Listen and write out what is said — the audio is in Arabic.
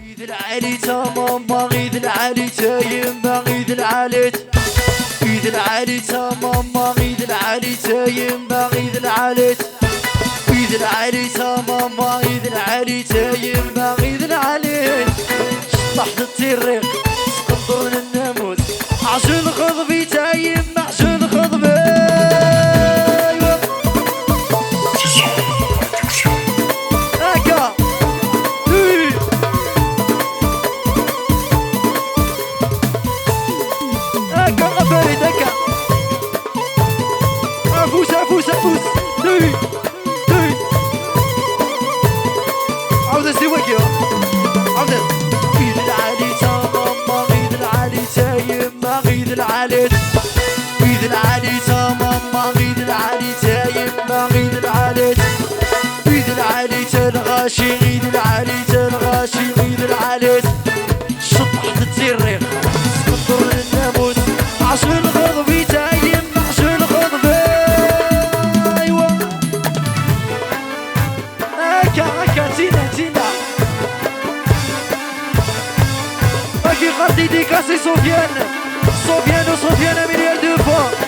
غيد العالي تماما غيد العالي تايم غيد العالي غيد العالي تماما غيد العالي تايم غيد العالي غيد العالي تماما غيد العالي تايم غيد العالي شطحت الطريق سقطر الناموس عشان خضبي تايم عشان خضبي افوس عاود الزواج عاود غيد العالي تماما غيد العالي تايم غيد العالي غيد العالي تماما غيد العالي تايم غيد العالي غيد العالي تنغاشي غيد العالي تنغاشي غيد العالي شطحت التريق سقطر الناموس عشان غضبي تايم عشان غضبي ايوا هكا تينا باقي غادي ديكاسي سفيان مليار دو فوا